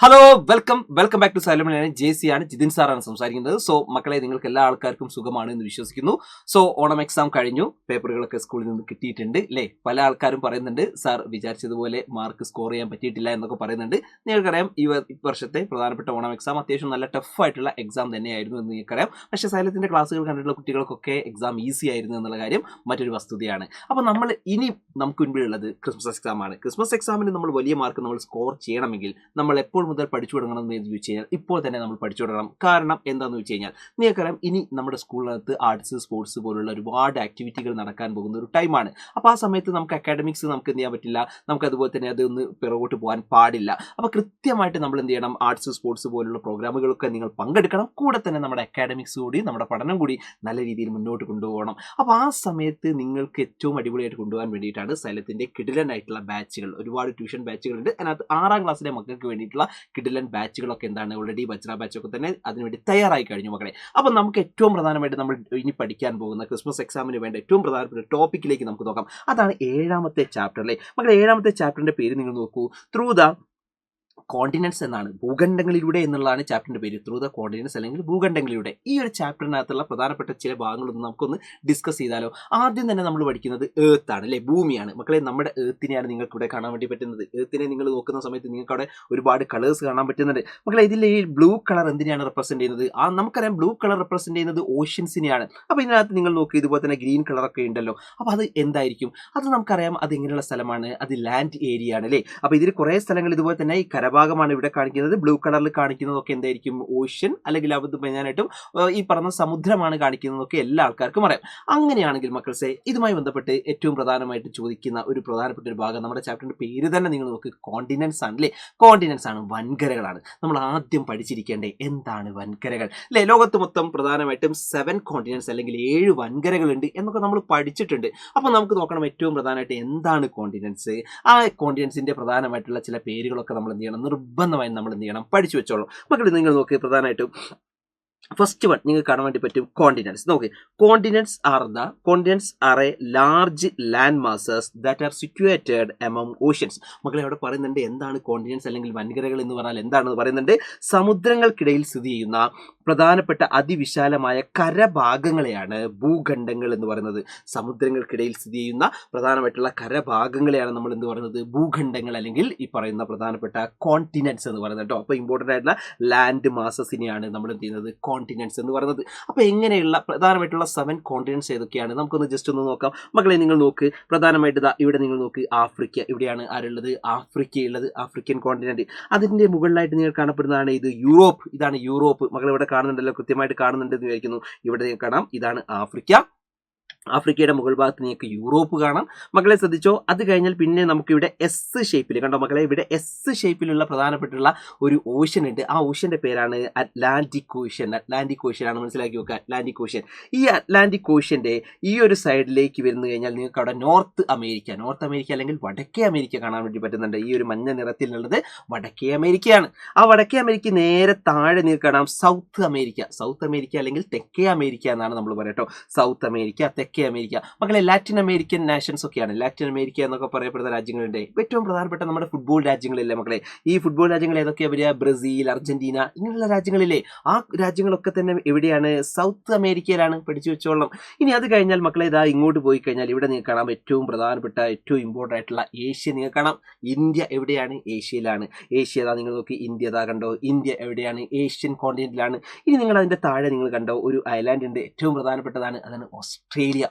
Hello welcome back to Xylem. J C ആണ്, ജിതിൻ സാറാണ് സംസാരിക്കുന്നത്. സോ മക്കളെ, നിങ്ങൾക്ക് എല്ലാ ആൾക്കാർക്കും സുഖമാണ് എന്ന് വിശ്വസിക്കുന്നു. സോ ഓണം എക്സാം കഴിഞ്ഞു, പേപ്പറുകളൊക്കെ സ്കൂളിൽ നിന്ന് കിട്ടിയിട്ടുണ്ട് അല്ലേ? പല ആൾക്കാരും പറയുന്നുണ്ട് സാർ വിചാരിച്ചതുപോലെ മാർക്ക് സ്കോർ ചെയ്യാൻ പറ്റിയിട്ടില്ല എന്നൊക്കെ പറയുന്നുണ്ട്. നിങ്ങൾക്കറിയാം ഈ വർഷത്തെ പ്രധാനപ്പെട്ട ഓണം എക്സാം അത്യാവശ്യം നല്ല ടഫ് ആയിട്ടുള്ള എക്സാം തന്നെയായിരുന്നു എന്ന് നിങ്ങൾക്കറിയാം. പക്ഷേ സൈലത്തിന്റെ ക്ലാസ്സുകൾ കണ്ടിട്ടുള്ള കുട്ടികൾക്കൊക്കെ എക്സാം ഈസി ആയിരുന്നു എന്നുള്ള കാര്യം മറ്റൊരു വസ്തുതയാണ്. അപ്പോൾ നമുക്ക് മുൻപിലുള്ളത് ക്രിസ്മസ് എക്സാം ആണ്. ക്രിസ്മസ് എക്സാമിന് നമ്മൾ വലിയ മാർക്ക് നമ്മൾ സ്കോർ ചെയ്യണമെങ്കിൽ നമ്മൾ എപ്പോൾ മുതൽ പഠിച്ചു തുടങ്ങണം എന്ന് ചോദിച്ചു കഴിഞ്ഞാൽ ഇപ്പോൾ തന്നെ നമ്മൾ പഠിച്ചു തുടങ്ങണം. കാരണം എന്താണെന്ന് വെച്ച് കഴിഞ്ഞാൽ നിങ്ങൾക്കറിയാം, ഇനി നമ്മുടെ സ്കൂളിനകത്ത് ആർട്സ്, സ്പോർട്സ് പോലുള്ള ഒരുപാട് ആക്ടിവിറ്റികൾ നടക്കാൻ പോകുന്ന ഒരു ടൈമാണ്. അപ്പോൾ ആ സമയത്ത് നമുക്ക് അക്കാഡമിക്സ് നമുക്ക് എന്ത് ചെയ്യാൻ പറ്റില്ല, നമുക്ക് അതുപോലെ തന്നെ അതൊന്ന് പിറകോട്ട് പോകാൻ പാടില്ല. അപ്പോൾ കൃത്യമായിട്ട് നമ്മൾ എന്ത് ചെയ്യണം, ആർട്സ്, സ്പോർട്സ് പോലുള്ള പ്രോഗ്രാമുകളൊക്കെ നിങ്ങൾ പങ്കെടുക്കണം. കൂടെ തന്നെ നമ്മുടെ അക്കാഡമിക്സ് കൂടി, നമ്മുടെ പഠനം കൂടി നല്ല രീതിയിൽ മുന്നോട്ട് കൊണ്ടുപോകണം. അപ്പോൾ ആ സമയത്ത് നിങ്ങൾക്ക് ഏറ്റവും അടിപൊളിയായിട്ട് കൊണ്ടുപോകാൻ വേണ്ടിയിട്ടാണ് സൈലത്തിന്റെ കിടിലൻ ആയിട്ടുള്ള ബാച്ചുകൾ, ഒരുപാട് ട്യൂഷൻ ബാച്ചുകളുണ്ട്. അതിനകത്ത് 6ാം ക്ലാസ്സിലെ മക്കൾക്ക് വേണ്ടിയിട്ടുള്ള കിടിലൻ ബാച്ചുകളൊക്കെ എന്താണ്, ഓൾറെഡി വജ്ര ബാച്ചൊക്കെ തന്നെ അതിനുവേണ്ടി തയ്യാറായി കഴിഞ്ഞു മക്കളെ. അപ്പം നമുക്ക് ഏറ്റവും പ്രധാനമായിട്ട് നമ്മൾ ഇനി പഠിക്കാൻ പോകുന്ന ക്രിസ്മസ് എക്സാമിന് വേണ്ട ഏറ്റവും പ്രധാനപ്പെട്ട ടോപ്പിക്കിലേക്ക് നമുക്ക് നോക്കാം. അതാണ് 7ാമത്തെ ചാപ്റ്റർ അല്ലേ മക്കളെ? 7ാമത്തെ ചാപ്റ്ററിന്റെ പേര് നിങ്ങൾ നോക്കൂ, ത്രൂ ദ കോണ്ടിനെന്റ്സ് എന്നാണ്, ഭൂഖണ്ഡങ്ങളിലൂടെ എന്നുള്ളതാണ് ചാപ്റ്ററിന്റെ പേര്. ത്രൂ ദ കോണ്ടിനെന്റ്സ് അല്ലെങ്കിൽ ഭൂഖണ്ഡങ്ങളിലൂടെ. ഈ ഒരു ചാപ്റ്ററിനകത്തുള്ള പ്രധാനപ്പെട്ട ചില ഭാഗങ്ങളൊന്നും നമുക്കൊന്ന് ഡിസ്കസ് ചെയ്താലോ? ആദ്യം തന്നെ നമ്മൾ പഠിക്കുന്നത് ഏർത്ത് ആണ് അല്ലേ, ഭൂമിയാണ് മക്കളെ. നമ്മുടെ ഏർത്തിനെയാണ് നിങ്ങൾക്ക് ഇവിടെ കാണാൻ വേണ്ടി പറ്റുന്നത്. ഏർത്തിനെ നിങ്ങൾ നോക്കുന്ന സമയത്ത് നിങ്ങൾക്ക് അവിടെ ഒരുപാട് കളേഴ്സ് കാണാൻ പറ്റുന്നുണ്ട് മക്കളെ. ഇതിൽ ഈ ബ്ലൂ കളർ എന്തിനാണ് റെപ്രസെന്റ് ചെയ്യുന്നത്? നമുക്കറിയാം ബ്ലൂ കളർ റെപ്രസെന്റ് ചെയ്യുന്നത് ഓഷ്യൻസിനെയാണ്. അപ്പോൾ ഇതിനകത്ത് നിങ്ങൾ നോക്കി, ഇതുപോലെ തന്നെ ഗ്രീൻ കളറൊക്കെ ഉണ്ടല്ലോ. അപ്പോൾ അത് എന്തായിരിക്കും? അത് നമുക്കറിയാം, അത് എങ്ങനെയുള്ള സ്ഥലമാണ്, അത് ലാൻഡ് ഏരിയ ആണ് അല്ലേ. അപ്പോൾ ഇതിൽ കുറേ സ്ഥലങ്ങൾ ഇതുപോലെ തന്നെ ഈ ഭാഗമാണ് ഇവിടെ കാണിക്കുന്നത്. ബ്ലൂ കളറിൽ കാണിക്കുന്നതൊക്കെ എന്തായിരിക്കും? ഓഷ്യൻ, അല്ലെങ്കിൽ അത് മെയിനായിട്ടും ഈ പറഞ്ഞ സമുദ്രമാണ് കാണിക്കുന്നതൊക്കെ എല്ലാ ആൾക്കാർക്കും അറിയാം. അങ്ങനെയാണെങ്കിൽ മക്കൾസെ, ഇതുമായി ബന്ധപ്പെട്ട് ഏറ്റവും പ്രധാനമായിട്ട് ചോദിക്കുന്ന ഒരു പ്രധാനപ്പെട്ട ഒരു ഭാഗം, നമ്മുടെ ചാപ്റ്ററിന്റെ പേര് തന്നെ നിങ്ങൾ നോക്ക്, കോണ്ടിനെന്റ്സ് ആണ് അല്ലേ. കോണ്ടിനെന്റ്സ് ആണ്, വൻകരകളാണ്. നമ്മൾ ആദ്യം പഠിച്ചിരിക്കേണ്ടേ എന്താണ് വൻകരകൾ അല്ലേ? ലോകത്ത് മൊത്തം പ്രധാനമായിട്ടും 7 കോണ്ടിനെന്റ്സ് അല്ലെങ്കിൽ 7 വൻകരകളുണ്ട് എന്നൊക്കെ നമ്മൾ പഠിച്ചിട്ടുണ്ട്. അപ്പോൾ നമുക്ക് നോക്കണം ഏറ്റവും പ്രധാനമായിട്ട് എന്താണ് കോണ്ടിനെന്റ്സ്. ആ കോണ്ടിനെന്റ്സിന്റെ പ്രധാനമായിട്ടുള്ള ചില പേരുകളൊക്കെ നമ്മൾ എന്ത് ചെയ്യണം, നിർബന്ധമായും നമ്മൾ എന്ത് ചെയ്യണം, പഠിച്ചു വെച്ചോളൂ മക്കളെ. നിങ്ങൾ നോക്കി, പ്രധാനമായിട്ടും ഫസ്റ്റ് വൺ നിങ്ങൾക്ക് കാണാൻ വേണ്ടി പറ്റും, കോണ്ടിനെന്റ്സ്. നോക്കി, continents are a large land masses that are situated among oceans. മക്കളെ അവിടെ പറയുന്നുണ്ട് എന്താണ് കോണ്ടിനെന്റ്സ് അല്ലെങ്കിൽ വൻകരകൾ എന്ന് പറഞ്ഞാൽ എന്താണെന്ന് പറയുന്നുണ്ട്. സമുദ്രങ്ങൾക്കിടയിൽ സ്ഥിതി ചെയ്യുന്ന പ്രധാനപ്പെട്ട അതിവിശാലമായ കരഭാഗങ്ങളെയാണ് ഭൂഖണ്ഡങ്ങൾ എന്ന് പറയുന്നത്. സമുദ്രങ്ങൾക്കിടയിൽ സ്ഥിതി ചെയ്യുന്ന പ്രധാനമായിട്ടുള്ള കരഭാഗങ്ങളെയാണ് നമ്മൾ എന്ത് പറയുന്നത്, ഭൂഖണ്ഡങ്ങൾ അല്ലെങ്കിൽ ഈ പറയുന്ന പ്രധാനപ്പെട്ട കോണ്ടിനെന്റ്സ് എന്ന് പറയുന്നത് കേട്ടോ. അപ്പോൾ ഇമ്പോർട്ടൻ്റ് ആയിട്ടുള്ള ലാൻഡ് മാസസിനെയാണ് നമ്മൾ എന്ത് ചെയ്യുന്നത്, കോണ്ടിനെന്റ്സ് എന്ന് പറയുന്നത്. അപ്പോൾ എങ്ങനെയുള്ള പ്രധാനമായിട്ടുള്ള 7 കോണ്ടിനെന്റ്സ് ഏതൊക്കെയാണ് നമുക്കൊന്ന് ജസ്റ്റ് ഒന്ന് നോക്കാം മക്കളെ. നിങ്ങൾ നോക്ക്, പ്രധാനമായിട്ട് ഇവിടെ നിങ്ങൾ നോക്ക്, ആഫ്രിക്ക. ഇവിടെയാണ് ആരുള്ളത്? ആഫ്രിക്കയുള്ളത്, ആഫ്രിക്കൻ കോണ്ടിനെന്റ്. അതിന്റെ മുകളിലായിട്ട് നിങ്ങൾ കാണപ്പെടുന്നതാണ് ഇത് യൂറോപ്പ്. ഇതാണ് യൂറോപ്പ് മക്കൾ. ഇവിടെ കാണുന്നുണ്ടല്ലോ, കൃത്യമായിട്ട് കാണുന്നുണ്ട് എന്ന് വിചാരിക്കുന്നു. ഇവിടെ കാണാം, ഇതാണ് ആഫ്രിക്ക. ആഫ്രിക്കയുടെ മുകൾ ഭാഗത്ത് നിങ്ങൾക്ക് യൂറോപ്പ് കാണാം മക്കളെ, ശ്രദ്ധിച്ചോ. അത് കഴിഞ്ഞാൽ പിന്നെ നമുക്കിവിടെ എസ് ഷേപ്പിൽ കണ്ടോ മക്കളെ, ഇവിടെ എസ് ഷേപ്പിലുള്ള പ്രധാനപ്പെട്ടുള്ള ഒരു ഓഷ്യൻ ഉണ്ട്. ആ ഓഷ്യന്റെ പേരാണ് അറ്റ്ലാന്റിക് ഓഷ്യൻ. അറ്റ്ലാന്റിക് ഓഷ്യൻ ആണ്, മനസ്സിലാക്കി വെക്കുക, അറ്റ്ലാന്റിക് ഓഷ്യൻ. ഈ അറ്റ്ലാന്റിക് ഓഷ്യന്റെ ഈ ഒരു സൈഡിലേക്ക് വരുന്നു കഴിഞ്ഞാൽ നിങ്ങൾക്ക് അവിടെ നോർത്ത് അമേരിക്ക അല്ലെങ്കിൽ വടക്കേ അമേരിക്ക കാണാൻ വേണ്ടി പറ്റുന്നുണ്ട്. ഈ ഒരു മഞ്ഞ നിറത്തിലുള്ളത് വടക്കേ അമേരിക്കയാണ്. ആ വടക്കേ അമേരിക്ക നേരെ താഴെ നിങ്ങൾക്ക് കാണാം സൗത്ത് അമേരിക്ക അല്ലെങ്കിൽ തെക്കേ അമേരിക്ക എന്നാണ് നമ്മൾ പറയട്ടോ. സൗത്ത് അമേരിക്ക, തെക്കേ അമേരിക്ക മക്കളെ. ലാറ്റിൻ അമേരിക്കൻ നാഷൻസ് ഒക്കെയാണ്. ലാറ്റിൻ അമേരിക്ക എന്നൊക്കെ പറയപ്പെടുന്ന രാജ്യങ്ങളുണ്ട്. ഏറ്റവും പ്രധാനപ്പെട്ട നമ്മുടെ ഫുട്ബോൾ രാജ്യങ്ങളില്ലേ മക്കളെ. ഈ ഫുട്ബോൾ രാജ്യങ്ങൾ ഏതൊക്കെയാ വരിക? ബ്രസീൽ, അർജന്റീന, ഇങ്ങനെയുള്ള രാജ്യങ്ങളില്ലേ. ആ രാജ്യങ്ങളൊക്കെ തന്നെ എവിടെയാണ്? സൗത്ത് അമേരിക്കയിലാണ്. പഠിച്ചു വെച്ചോളണം. ഇനി അത് കഴിഞ്ഞാൽ മക്കളെ, ഇതാ ഇങ്ങോട്ട് പോയി കഴിഞ്ഞാൽ ഇവിടെ നിങ്ങൾക്ക് കാണാം ഏറ്റവും പ്രധാനപ്പെട്ട ഏറ്റവും ഇമ്പോർട്ടൻ്റ് ആയിട്ടുള്ള ഏഷ്യ നിങ്ങൾക്ക് കാണാം. ഇന്ത്യ എവിടെയാണ്? ഏഷ്യയിലാണ്. ഏഷ്യ ഏതാ നിങ്ങൾ നോക്കി, ഇന്ത്യ ഏതാ കണ്ടോ. ഇന്ത്യ എവിടെയാണ്? ഏഷ്യൻ കോണ്ടിനെന്റിലാണ്. ഇനി നിങ്ങൾ അതിന്റെ താഴെ നിങ്ങൾ കണ്ടോ ഒരു ഐലാൻഡ് ഉണ്ട്, ഏറ്റവും പ്രധാനപ്പെട്ടതാണ്. അതാണ് ഓസ്ട്രേലിയ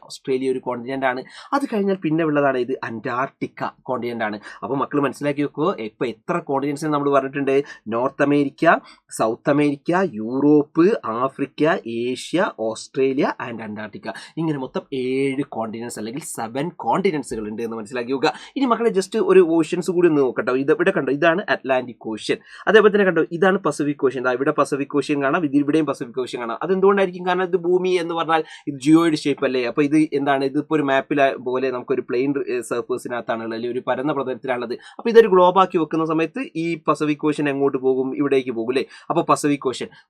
ഒരു കോണ്ടിനെന്റ് ആണ്. അത് കഴിഞ്ഞാൽ പിന്നെ ഉള്ളതാണ് ഇത് അന്റാർട്ടിക്ക കോണ്ടിനെന്റ് ആണ്. അപ്പോൾ മക്കൾ മനസ്സിലാക്കി വെക്കുമോ, ഇപ്പൊ എത്ര കോണ്ടിനെന്റ്സ് നമ്മൾ പറഞ്ഞിട്ടുണ്ട്? North America, south America, Europe, Africa, Asia, Australia and Antarctica. ഇങ്ങനെ മൊത്തം 7 കോണ്ടിനെന്റ്സ് അല്ലെങ്കിൽ 7 കോണ്ടിനെന്റ്സുകൾ ഉണ്ട് എന്ന് മനസ്സിലാക്കി വെക്കുക. ഇനി മക്കളെ ജസ്റ്റ് ഒരു ഓഷ്യൻസ് കൂടി ഒന്ന് നോക്കട്ടോ. ഇവിടെ കണ്ടോ, ഇതാണ് അറ്റ്ലാന്റിക് ഓഷ്യൻ. അതേപോലെ തന്നെ കണ്ടോ, ഇതാണ് പസഫിക് ഓഷ്യൻ. ഇവിടെ പസഫിക് ഓഷ്യൻ കാണാം, ഇവിടെയും പസഫിക് ഓഷ്യൻ കാണാം. അതെന്തുകൊണ്ടായിരിക്കും? കാരണം ഇത് ഭൂമി എന്ന് പറഞ്ഞാൽ ഇത് ജിയോയിഡ് ഷേപ്പ് അല്ലേ. അപ്പോൾ ഇത് എന്താണ്, ഇതിപ്പോൾ ഒരു മാപ്പിലെ പോലെ നമുക്കൊരു പ്ലെയിൻ സർഫേസിനകത്താണുള്ളത്, അല്ലെങ്കിൽ ഒരു പരന്ന പ്രതലത്തിലാണുള്ളത്. അപ്പോൾ ഇതൊരു ഗ്ലോബ് ആക്കി വെക്കുന്ന സമയത്ത് ഈ പസഫിക് ഓഷ്യൻ എങ്ങോട്ട് പോകും? ഇവിടേക്ക് പോകും അല്ലേ. അപ്പോൾ പസഫിക്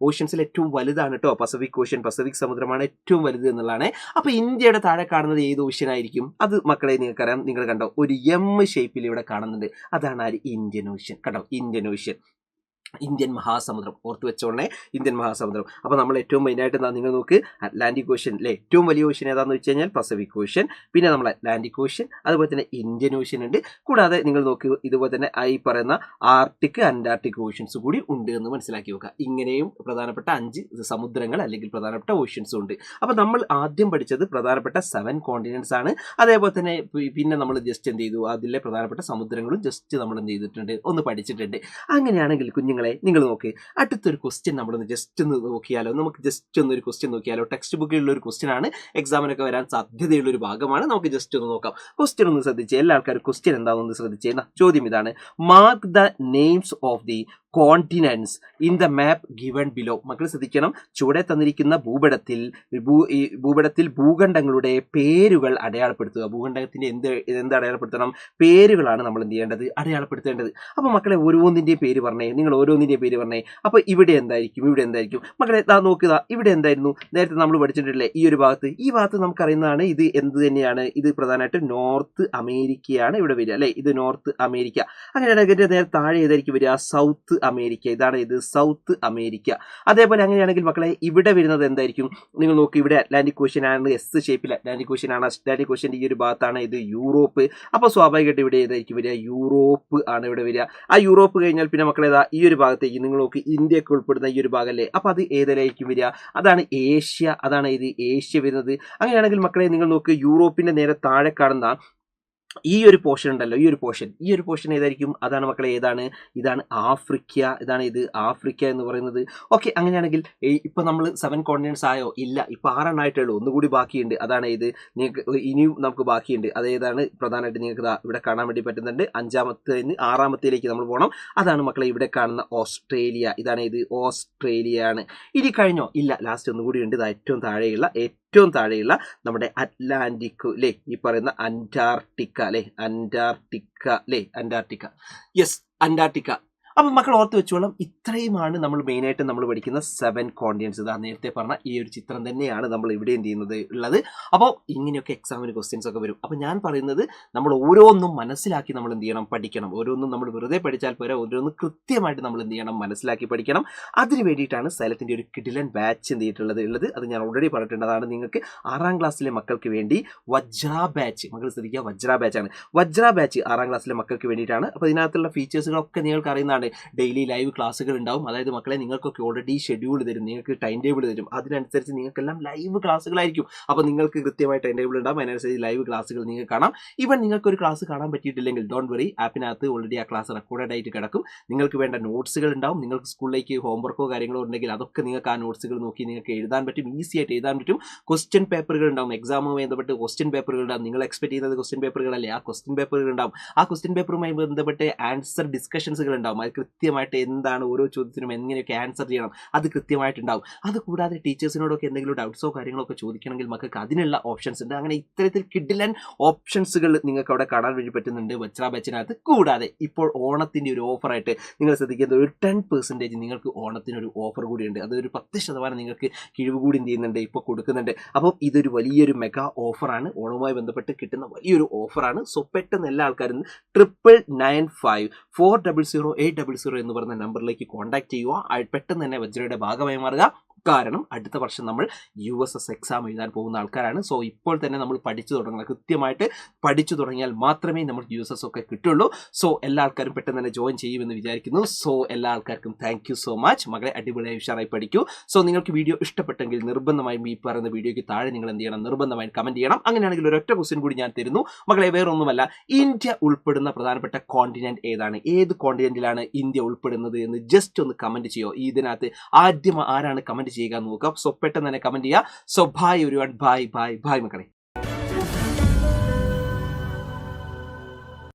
ഓഷ്യൻസിൽ ഏറ്റവും വലുതാണ് കേട്ടോ പസഫിക് ഓഷ്യൻ. പസഫിക് സമുദ്രമാണ് ഏറ്റവും വലുത് എന്നുള്ളതാണ്. അപ്പോൾ ഇന്ത്യയുടെ താഴെ കാണുന്നത് ഏത് ഓഷ്യൻ ആയിരിക്കും? അത് മക്കളെ നിങ്ങൾക്കറിയാം, നിങ്ങൾ കണ്ടോ ഒരു എം ഷേപ്പിൽ ഇവിടെ കാണുന്നുണ്ട്. അതാണ് ഇന്ത്യൻ ഓഷ്യൻ. കണ്ടോ, ഇന്ത്യൻ ഓഷ്യൻ. ഇന്ത്യൻ മഹാസമുദ്രം ഓർത്ത് വെച്ചോളേ, ഇന്ത്യൻ മഹാസമുദ്രം. അപ്പോൾ നമ്മൾ ഏറ്റവും മെയിനായിട്ട് എന്താ നിങ്ങൾ നോക്ക്, അറ്റ്ലാന്റിക് ഓഷ്യൻ അല്ലേ, ഏറ്റവും വലിയ ഓഷ്യൻ ഏതാണെന്ന് വെച്ച് കഴിഞ്ഞാൽ പസഫിക് ഓഷ്യൻ, പിന്നെ നമ്മൾ അറ്റ്ലാന്റിക് ഓഷ്യൻ, അതുപോലെ തന്നെ ഇന്ത്യൻ ഓഷ്യൻ ഉണ്ട്. കൂടാതെ നിങ്ങൾ നോക്ക് ഇതുപോലെ തന്നെ ഈ പറയുന്ന ആർട്ടിക് അന്റാർട്ടിക് ഓഷ്യൻസ് കൂടി ഉണ്ട് എന്ന് മനസ്സിലാക്കി വെക്കുക. ഇങ്ങനെയും പ്രധാനപ്പെട്ട 5 സമുദ്രങ്ങൾ അല്ലെങ്കിൽ പ്രധാനപ്പെട്ട ഓഷ്യൻസും ഉണ്ട്. അപ്പോൾ നമ്മൾ ആദ്യം പഠിച്ചത് പ്രധാനപ്പെട്ട 7 കോണ്ടിനെന്റ്സ് ആണ്. അതേപോലെ തന്നെ പിന്നെ നമ്മൾ ജസ്റ്റ് എന്ത് ചെയ്തു, അതിലെ പ്രധാനപ്പെട്ട സമുദ്രങ്ങളും ജസ്റ്റ് നമ്മൾ എന്ത് ചെയ്തിട്ടുണ്ട്, ഒന്ന് പഠിച്ചിട്ടുണ്ട്. അങ്ങനെയാണെങ്കിൽ കുഞ്ഞുങ്ങൾ നിങ്ങൾ നോക്ക്, അടുത്തൊരു ക്വസ്റ്റ്യൻ നമ്മളൊന്ന് ജസ്റ്റ് ഒന്ന് നോക്കിയാലോ, നമുക്ക് ജസ്റ്റ് ഒന്നൊരു ക്വസ്റ്റ്യൻ നോക്കിയാലോ. ടെക്സ്റ്റ് ബുക്കിലുള്ള ഒരു ക്വസ്റ്റ്യൻ ആണ്, എക്സാമിനൊക്കെ വരാൻ സാധ്യതയുള്ള ഒരു ഭാഗമാണ്. നമുക്ക് ജസ്റ്റ് ഒന്ന് നോക്കാം. ക്വസ്റ്റ്യൻ ഒന്ന് ശ്രദ്ധിച്ചേ, എല്ലാ ആൾക്കാരും ക്വസ്റ്റ്യൻ എന്താണെന്ന് ശ്രദ്ധിച്ചേ. ചോദ്യം ഇതാണ്, mark the names of the continents in the map given below. മക്കൾ ശ്രദ്ധിക്കണം, ചുവടെ തന്നിരിക്കുന്ന ഭൂപടത്തിൽ ഭൂഖണ്ഡങ്ങളുടെ പേരുകൾ അടയാളപ്പെടുത്തുക. ഭൂഖണ്ഡത്തിന്റെ എന്ത് അടയാളപ്പെടുത്തണം, പേരുകളാണ് നമ്മൾ എന്ത് ചെയ്യേണ്ടത്, അടയാളപ്പെടുത്തേണ്ടത്. അപ്പോൾ മക്കളെ ഓരോന്നിന്റെയും പേര് പറഞ്ഞേ, നിങ്ങൾ ഓരോന്നിന്റെയും പേര് പറഞ്ഞേ. അപ്പോൾ ഇവിടെ എന്തായിരിക്കും, ഇവിടെ എന്തായിരിക്കും മക്കളെ, നോക്കുക, ഇവിടെ എന്തായിരുന്നു നേരത്തെ നമ്മൾ പഠിച്ചിട്ടില്ലേ, ഈ ഒരു ഭാഗത്ത്, ഈ ഭാഗത്ത് നമുക്കറിയുന്നതാണ് ഇത് എന്ത് തന്നെയാണ്, ഇത് പ്രധാനമായിട്ട് നോർത്ത് അമേരിക്കയാണ് ഇവിടെ വരിക അല്ലേ, ഇത് നോർത്ത് അമേരിക്ക. അങ്ങനെയാണെങ്കിൽ നേരെ താഴെ ഏതായിരിക്കും വരിക, സൗത്ത് അമേരിക്ക, ഇതാണ് ഇത് സൗത്ത് അമേരിക്ക. അതേപോലെ അങ്ങനെയാണെങ്കിൽ മക്കളെ ഇവിടെ വരുന്നത് എന്തായിരിക്കും, നിങ്ങൾ നോക്കി, ഇവിടെ അറ്റ്ലാന്റിക് ഓഷ്യൻ ആണ്, എസ് ഷേപ്പിൽ അറ്റ്ലാന്റിക് ഓഷ്യൻ ആണ്. അറ്റ്ലാന്റിക് ഓഷ്യന്റെ ഈ ഒരു ഭാഗത്താണ് ഇത് യൂറോപ്പ്. അപ്പോൾ സ്വാഭാവികമായിട്ട് ഇവിടെ ഏതായിരിക്കും വരിക, യൂറോപ്പ് ആണ് ഇവിടെ വരിക. ആ യൂറോപ്പ് കഴിഞ്ഞാൽ പിന്നെ മക്കളെ ഈ ഒരു ഭാഗത്തേക്ക് നിങ്ങൾ നോക്കി, ഇന്ത്യയൊക്കെ ഉൾപ്പെടുന്ന ഈ ഒരു ഭാഗമല്ലേ, അപ്പോൾ അത് ഏതിലായിരിക്കും വരിക, അതാണ് ഏഷ്യ, അതാണ് ഇത് ഏഷ്യ വരുന്നത്. അങ്ങനെയാണെങ്കിൽ മക്കളെ നിങ്ങൾ നോക്ക്, യൂറോപ്പിന്റെ നേരെ താഴെ കാണുന്ന ഈ ഒരു പോർഷൻ ഉണ്ടല്ലോ, ഈ ഒരു പോർഷൻ ഏതായിരിക്കും, അതാണ് മക്കളെ ഏതാണ്, ഇതാണ് ആഫ്രിക്ക, ഇതാണ് ഇത് ആഫ്രിക്ക എന്ന് പറയുന്നത്. ഓക്കെ, അങ്ങനെയാണെങ്കിൽ ഇപ്പൊ നമ്മൾ 7 കോണ്ടിനെന്റ്സ് ആയോ, ഇല്ല, ഇപ്പൊ 6 ആയിട്ടുള്ളൂ, ഒന്നുകൂടി ബാക്കിയുണ്ട്, അതാണ് ഇത്. നിങ്ങൾക്ക് ഇനിയും നമുക്ക് ബാക്കിയുണ്ട്, അതേതാണ് പ്രധാനമായിട്ട് നിങ്ങൾക്ക് ഇവിടെ കാണാൻ വേണ്ടി പറ്റുന്നുണ്ട്. 5ാമത്തെ 6ാമത്തേലേക്ക് നമ്മൾ പോകണം. അതാണ് മക്കളെ ഇവിടെ കാണുന്ന ഓസ്ട്രേലിയ, ഇതാണ് ഇത് ഓസ്ട്രേലിയ ആണ്. ഇനി കഴിഞ്ഞോ, ഇല്ല, ലാസ്റ്റ് ഒന്നുകൂടി ഉണ്ട്, ഏറ്റവും താഴെയുള്ള നമ്മുടെ അറ്റ്ലാന്റിക് അല്ലേ, ഈ പറയുന്ന അന്റാർട്ടിക്ക അല്ലേ, അന്റാർട്ടിക്ക, യെസ്, അന്റാർട്ടിക്ക. അപ്പം മക്കൾ ഓർത്ത് വെച്ചോളാം, ഇത്രയുമാണ് നമ്മൾ മെയിനായിട്ട് നമ്മൾ പഠിക്കുന്ന 7 കോണ്ടിനെന്റ്സ്. ഇതാ നേരത്തെ പറഞ്ഞ ഈ ഒരു ചിത്രം തന്നെയാണ് നമ്മൾ ഇവിടെ എന്ത് ചെയ്യുന്നത് ഉള്ളത്. അപ്പോൾ ഇങ്ങനെയൊക്കെ എക്സാമിന് ക്വസ്റ്റ്യൻസ് ഒക്കെ വരും. അപ്പോൾ ഞാൻ പറയുന്നത് നമ്മൾ ഓരോന്നും മനസ്സിലാക്കി നമ്മൾ എന്ത് ചെയ്യണം, പഠിക്കണം. ഓരോന്നും നമ്മൾ വെറുതെ പഠിച്ചാൽ പോരാ, ഓരോന്നും കൃത്യമായിട്ട് നമ്മൾ എന്ത് ചെയ്യണം, മനസ്സിലാക്കി പഠിക്കണം. അതിന് വേണ്ടിയിട്ടാണ് സൈലത്തിൻ്റെ ഒരു കിടിലൻ ബാച്ച് എന്ത് ചെയ്തിട്ടുള്ളത്. അത് ഞാൻ ഓൾറെഡി പറഞ്ഞിട്ടുള്ളതാണ്. നിങ്ങൾക്ക് 6ാം ക്ലാസ്സിലെ മക്കൾക്ക് വേണ്ടി വജ്ര ബാച്ച്, മക്കൾ ശ്രദ്ധിക്കുക, വജ്ര ബാച്ചാണ്. വജ്ര ബാച്ച് 6ാം ക്ലാസ്സിലെ മക്കൾക്ക് വേണ്ടിയിട്ടാണ്. അപ്പോൾ ഇതിനകത്തുള്ള ഫീച്ചേഴ്സുകളൊക്കെ നിങ്ങൾക്ക് അറിയുന്നതാണ്. ഡെയിലി ലൈവ് ക്ലാസ്സുകൾ ഉണ്ടാവും. അതായത് മക്കളെ നിങ്ങൾക്കൊക്കെ ഓൾറെഡി ഷെഡ്യൂൾ തരും, നിങ്ങൾക്ക് ടൈം ടേബിൾ തരും. അതിനനുസരിച്ച് നിങ്ങൾക്കെല്ലാം ലൈവ് ക്ലാസ്സുകളായിരിക്കും. അപ്പോൾ നിങ്ങൾക്ക് കൃത്യമായി ടൈം ടേബിൾ ഉണ്ടാവും, അതിനനുസരിച്ച് ലൈവ് ക്ലാസ്സുകൾ നിങ്ങൾക്ക് കാണാം. ഈവൻ നിങ്ങൾക്ക് ഒരു ക്ലാസ് കാണാൻ പറ്റിയിട്ടില്ലെങ്കിൽ ഡോണ്ട് വറി, ആപ്പിനകത്ത് ഓൾറെഡി ആ ക്ലാസ് റെക്കോർഡഡ് ആയിട്ട് കിടക്കും. നിങ്ങൾക്ക് വേണ്ട നോട്ട്സുകൾ ഉണ്ടാവും. നിങ്ങൾക്ക് സ്കൂളിലേക്ക് ഹോംവർക്കോ കാര്യങ്ങളോ ഉണ്ടെങ്കിൽ അതൊക്കെ നിങ്ങൾക്ക് ആ നോട്ട്സുകൾ നോക്കി നിങ്ങൾക്ക് എഴുതാൻ പറ്റും, ഈസി ആയിട്ട് എഴുതാൻ പറ്റും. ക്വസ്റ്റ്യൻ പേപ്പറുകൾ ഉണ്ടാവും, എക്സാമുമായി ബന്ധപ്പെട്ട് ക്വസ്റ്റ്യൻ പേപ്പറുകൾ ഉണ്ടാവും. നിങ്ങൾ എക്സ്പെക്ട് ചെയ്യുന്നത് ക്വസ്റ്റ്യൻ പേപ്പറുകളല്ലേ, ആ ക്വസ്റ്റ്യൻ പേപ്പറുകൾ ഉണ്ടാവും. ആ ക്വസ്റ്റ്യൻ പേപ്പറുമായി ബന്ധപ്പെട്ട് ആൻസർ ഡിസ്കഷൻസുകൾ ഉണ്ടാവും. അത് കൃത്യമായിട്ട് എന്താണ് ഓരോ ചോദ്യത്തിനും എങ്ങനെയൊക്കെ ആൻസർ ചെയ്യണം, അത് കൃത്യമായിട്ടുണ്ടാവും. അത് കൂടാതെ ടീച്ചേഴ്സിനോടൊക്കെ എന്തെങ്കിലും ഡൗട്ട്സോ കാര്യങ്ങളൊക്കെ ചോദിക്കണമെങ്കിൽ മക്കൾക്ക് അതിനുള്ള ഓപ്ഷൻസ് ഉണ്ട്. അങ്ങനെ ഇത്തരത്തിൽ കിഡിലൻ ഓപ്ഷൻസുകൾ നിങ്ങൾക്ക് അവിടെ കാണാൻ വേണ്ടി പറ്റുന്നുണ്ട് വജ്ര ബാച്ചിനകത്ത്. കൂടാതെ ഇപ്പോൾ ഓണത്തിൻ്റെ ഒരു ഓഫറായിട്ട് നിങ്ങൾ ശ്രദ്ധിക്കുന്നത് ഒരു 10% നിങ്ങൾക്ക് ഓണത്തിനൊരു ഓഫർ കൂടിയുണ്ട്. അതൊരു 10% നിങ്ങൾക്ക് കിഴിവ് കൂടി എന്ത് ചെയ്യുന്നുണ്ട്, ഇപ്പോൾ കൊടുക്കുന്നുണ്ട്. അപ്പം ഇതൊരു വലിയൊരു മെഗാ ഓഫറാണ്, ഓണവുമായി ബന്ധപ്പെട്ട് കിട്ടുന്ന വലിയൊരു ഓഫറാണ്. സോ പെട്ടെന്ന് എല്ലാ ആൾക്കാരും 9995 400 800 എന്ന് പറയുന്ന നമ്പറിലേക്ക് കോൺടാക്ട് ചെയ്യുക. പെട്ടെന്ന് തന്നെ വജ്രയുടെ ഭാഗമായി മാറുക. കാരണം അടുത്ത വർഷം നമ്മൾ USS എക്സാം എഴുതാൻ പോകുന്ന ആൾക്കാരാണ്. സോ ഇപ്പോൾ തന്നെ നമ്മൾ പഠിച്ചു തുടങ്ങണം. കൃത്യമായിട്ട് പഠിച്ചു തുടങ്ങിയാൽ മാത്രമേ നമ്മൾ USS ഒക്കെ കിട്ടുള്ളൂ. സോ എല്ലാ ആൾക്കാരും പെട്ടെന്ന് തന്നെ ജോയിൻ ചെയ്യുമെന്ന് വിചാരിക്കുന്നു. സോ എല്ലാ ആൾക്കാർക്കും താങ്ക് യു സോ മച്ച്. മകളെ അടിപൊളിയായി ഉഷാറായി പഠിക്കൂ. സോ നിങ്ങൾക്ക് വീഡിയോ ഇഷ്ടപ്പെട്ടെങ്കിൽ നിർബന്ധമായും ഈ പറയുന്ന വീഡിയോയ്ക്ക് താഴെ നിങ്ങൾ എന്ത് ചെയ്യണം, നിർബന്ധമായും കമന്റ് ചെയ്യണം. അങ്ങനെയാണെങ്കിൽ ഒരൊറ്റ ക്വസ്റ്റ്യൻ കൂടി ഞാൻ തരുന്നു മകളെ, വേറൊന്നുമല്ല, ഇന്ത്യ ഉൾപ്പെടുന്ന പ്രധാനപ്പെട്ട കോണ്ടിനെന്റ് ഏതാണ്, ഏത് കോണ്ടിനെന്റിലാണ് ഇന്ത്യ ഉൾപ്പെടുന്നത് എന്ന് ജസ്റ്റ് ഒന്ന് കമന്റ് ചെയ്യോ. ഇതിനകത്ത് ആദ്യം ആരാണ് കമന്റ് ചെയ്യുക നോക്കാം. സോ പെട്ടെന്ന് തന്നെ കമന്റ് ചെയ്യുക. So bye everyone, bye bye bye മക്കളെ.